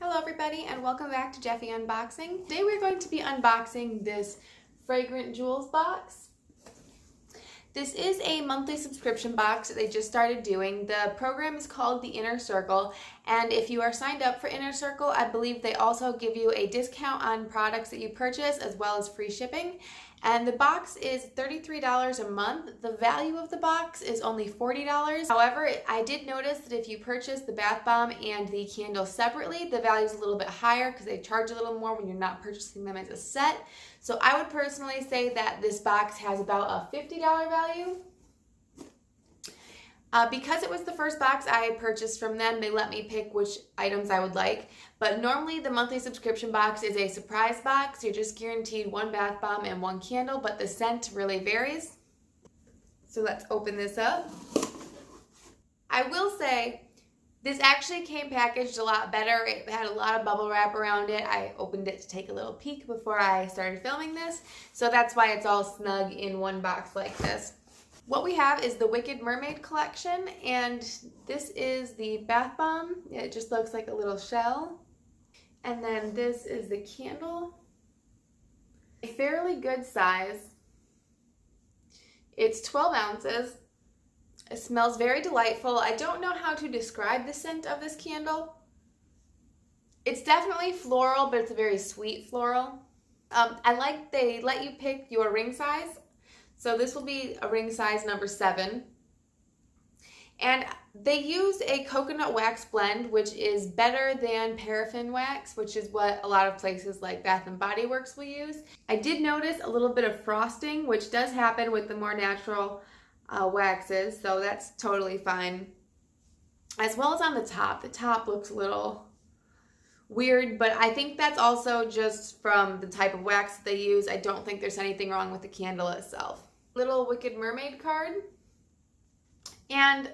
Hello everybody and welcome back to Jeffy Unboxing. Today we're going to be unboxing this Fragrant Jewels box. This is a monthly subscription box that they just started doing. The program is called the Inner Circle, and if you are signed up for Inner Circle, I believe they also give you a discount on products that you purchase as well as free shipping. And the box is $33 a month. The value of the box is only $40. However, I did notice that if you purchase the bath bomb and the candle separately, the value is a little bit higher because they charge a little more when you're not purchasing them as a set. So I would personally say that this box has about a $50 value. Because it was the first box I purchased from them, they let me pick which items I would like. But normally the monthly subscription box is a surprise box. You're just guaranteed one bath bomb and one candle, but the scent really varies. So let's open this up. I will say this actually came packaged a lot better. It had a lot of bubble wrap around it. I opened it to take a little peek before I started filming this. So that's why it's all snug in one box like this. What we have is the Wicked Mermaid collection, and this is the bath bomb. It just looks like a little shell. And then this is the candle. A fairly good size. It's 12 ounces. It smells very delightful. I don't know how to describe the scent of this candle. It's definitely floral, but it's a very sweet floral. They let you pick your ring size. So this will be a ring size number 7. And they use a coconut wax blend, which is better than paraffin wax, which is what a lot of places like Bath & Body Works will use. I did notice a little bit of frosting, which does happen with the more natural waxes, so that's totally fine. As well as on the top. The top looks a little weird, but I think that's also just from the type of wax that they use. I don't think there's anything wrong with the candle itself. Little Wicked Mermaid card. And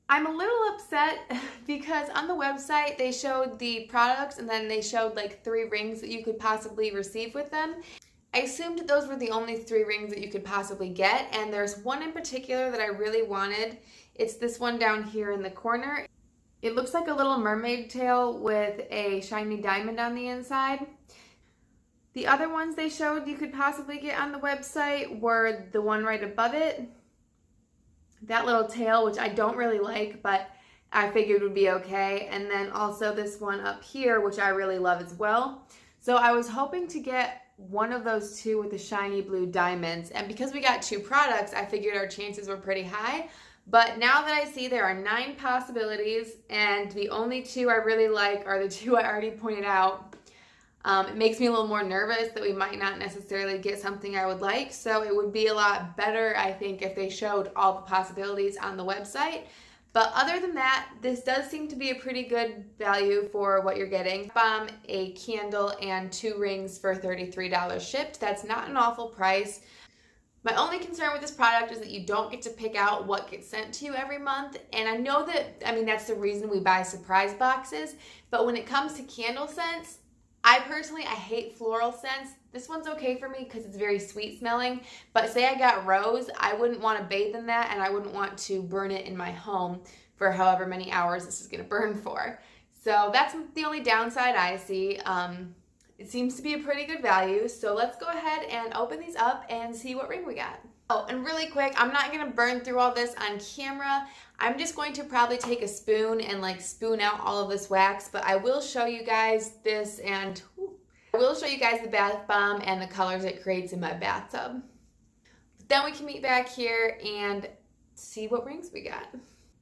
I'm a little upset because on the website they showed the products and then they showed like 3 rings that you could possibly receive with them. I assumed those were the only 3 rings that you could possibly get, and there's one in particular that I really wanted. It's this one down here in the corner. It looks like a little mermaid tail with a shiny diamond on the inside. The other ones they showed you could possibly get on the website were the one right above it. That little tail, which I don't really like, but I figured would be okay. And then also this one up here, which I really love as well. So I was hoping to get one of those 2 with the shiny blue diamonds. And because we got 2 products, I figured our chances were pretty high. But now that I see there are 9 possibilities and the only 2 I really like are the 2 I already pointed out, it makes me a little more nervous that we might not necessarily get something I would like. So it would be a lot better, I think, if they showed all the possibilities on the website. But other than that, this does seem to be a pretty good value for what you're getting. Bomb, a candle, and 2 rings for $33 shipped. That's not an awful price. My only concern with this product is that you don't get to pick out what gets sent to you every month. And I know that, that's the reason we buy surprise boxes. But when it comes to candle scents, I hate floral scents. This one's okay for me because it's very sweet smelling. But say I got rose, I wouldn't want to bathe in that, and I wouldn't want to burn it in my home for however many hours this is going to burn for. So that's the only downside I see. It seems to be a pretty good value. So let's go ahead and open these up and see what ring we got. Oh, and really quick, I'm not going to burn through all this on camera. I'm just going to probably take a spoon and spoon out all of this wax, but I will show you guys this, and I will show you guys the bath bomb and the colors it creates in my bathtub. Then we can meet back here and see what rings we got.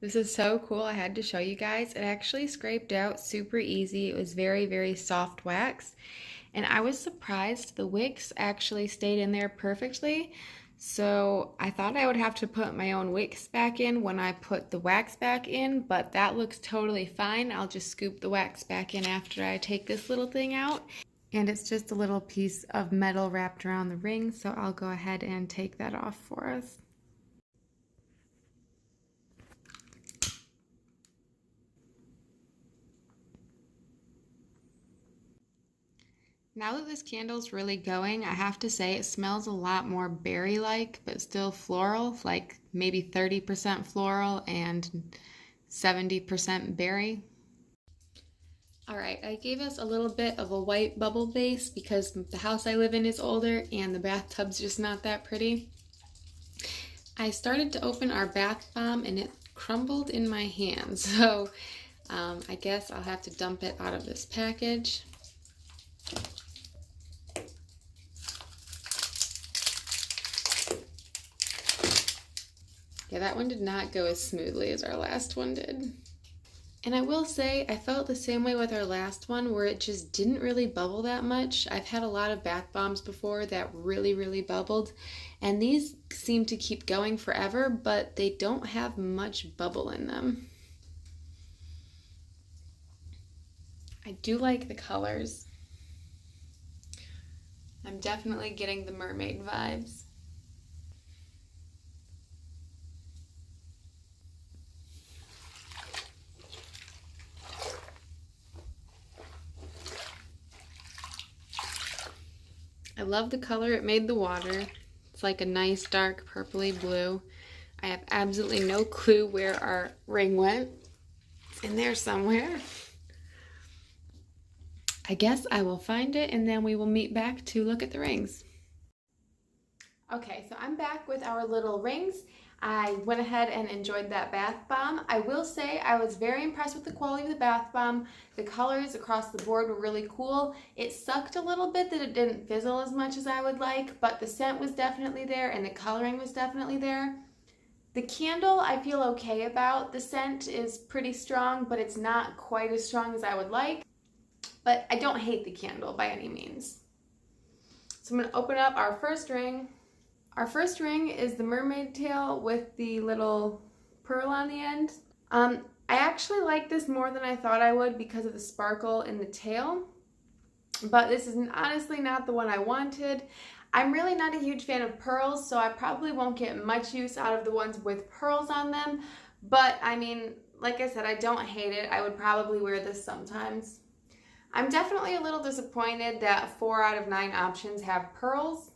This is so cool. I had to show you guys. It actually scraped out super easy. It was very, very soft wax, and I was surprised the wicks actually stayed in there perfectly. So I thought I would have to put my own wicks back in when I put the wax back in, but that looks totally fine. I'll just scoop the wax back in after I take this little thing out. And it's just a little piece of metal wrapped around the ring, so I'll go ahead and take that off for us. Now that this candle's really going, I have to say it smells a lot more berry-like, but still floral, like maybe 30% floral and 70% berry. All right, I gave us a little bit of a white bubble base because the house I live in is older and the bathtub's just not that pretty. I started to open our bath bomb and it crumbled in my hand, so I guess I'll have to dump it out of this package. Yeah, that one did not go as smoothly as our last one did. And I will say, I felt the same way with our last one where it just didn't really bubble that much. I've had a lot of bath bombs before that really bubbled, and these seem to keep going forever, but they don't have much bubble in them. I do like the colors. I'm definitely getting the mermaid vibes. I love the color it made the water. It's like a nice dark purpley blue. I have absolutely no clue where our ring went. It's in there somewhere. I guess I will find it and then we will meet back to look at the rings. Okay, so I'm back with our little rings. I went ahead and enjoyed that bath bomb. I will say I was very impressed with the quality of the bath bomb. The colors across the board were really cool. It sucked a little bit that it didn't fizzle as much as I would like, but the scent was definitely there and the coloring was definitely there. The candle I feel okay about. The scent is pretty strong, but it's not quite as strong as I would like. But I don't hate the candle by any means. So I'm going to open up our first ring. Our first ring is the mermaid tail with the little pearl on the end. I actually like this more than I thought I would because of the sparkle in the tail, but this is honestly not the one I wanted. I'm really not a huge fan of pearls, so I probably won't get much use out of the ones with pearls on them, but I mean, like I said, I don't hate it. I would probably wear this sometimes. I'm definitely a little disappointed that 4 out of 9 options have pearls.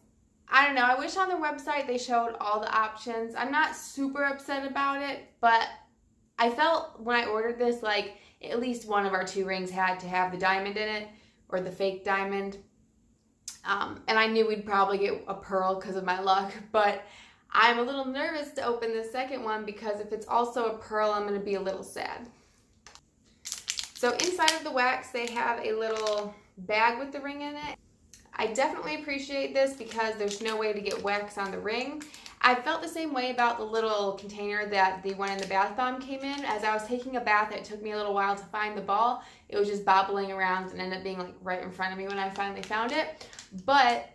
I don't know, I wish on their website they showed all the options. I'm not super upset about it, but I felt when I ordered this like at least one of our 2 rings had to have the diamond in it, or the fake diamond. And I knew we'd probably get a pearl because of my luck, but I'm a little nervous to open the second one because if it's also a pearl, I'm going to be a little sad. So inside of the wax, they have a little bag with the ring in it. I definitely appreciate this because there's no way to get wax on the ring. I felt the same way about the little container that the one in the bath bomb came in. As I was taking a bath, it took me a little while to find the ball. It was just bobbling around and ended up being like right in front of me when I finally found it. But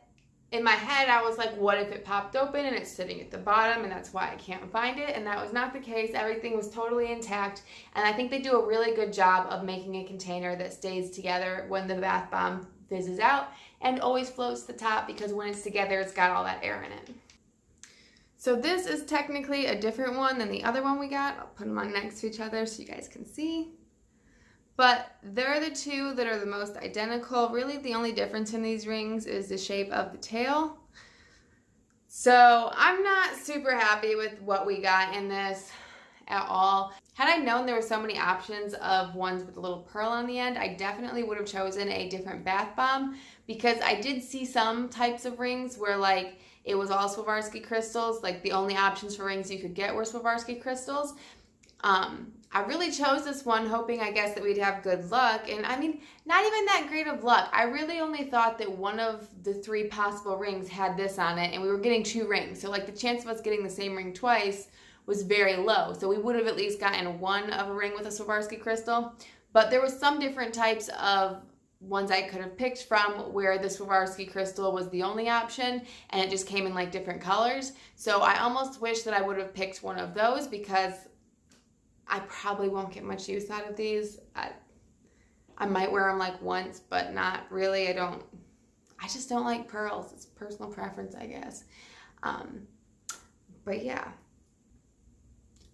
in my head, I was like, what if it popped open and it's sitting at the bottom and that's why I can't find it? And that was not the case. Everything was totally intact. And I think they do a really good job of making a container that stays together when the bath bomb fizzes out and always floats to the top because when it's together, it's got all that air in it. So this is technically a different one than the other one we got. I'll put them on next to each other so you guys can see. But they're the 2 that are the most identical. Really, the only difference in these rings is the shape of the tail. So I'm not super happy with what we got in this at all. Had I known there were so many options of ones with a little pearl on the end, I definitely would have chosen a different bath bomb because I did see some types of rings where like it was all Swarovski crystals, like the only options for rings you could get were Swarovski crystals. I really chose this one hoping, I guess, that we'd have good luck. And I mean, not even that great of luck. I really only thought that one of the 3 possible rings had this on it and we were getting 2 rings. So like the chance of us getting the same ring twice was very low. So we would have at least gotten one of a ring with a Swarovski crystal. But there was some different types of ones I could have picked from where the Swarovski crystal was the only option and it just came in like different colors. So I almost wish that I would have picked one of those because I probably won't get much use out of these. I might wear them like once, but not really. I just don't like pearls. It's personal preference, I guess. But yeah.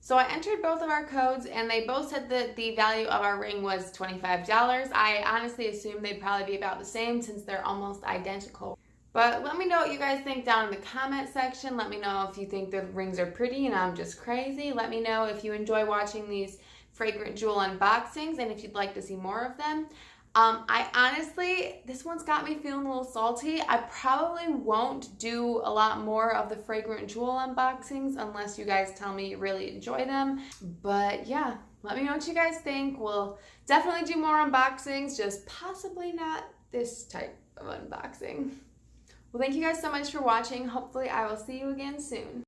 So I entered both of our codes and they both said that the value of our ring was $25. I honestly assumed they'd probably be about the same since they're almost identical. But let me know what you guys think down in the comment section. Let me know if you think the rings are pretty and I'm just crazy. Let me know if you enjoy watching these Fragrant jewel unboxings and if you'd like to see more of them. I honestly, this one's got me feeling a little salty. I probably won't do a lot more of the Fragrant Jewel unboxings unless you guys tell me you really enjoy them. But yeah, let me know what you guys think. We'll definitely do more unboxings, just possibly not this type of unboxing. Well, thank you guys so much for watching. Hopefully I will see you again soon.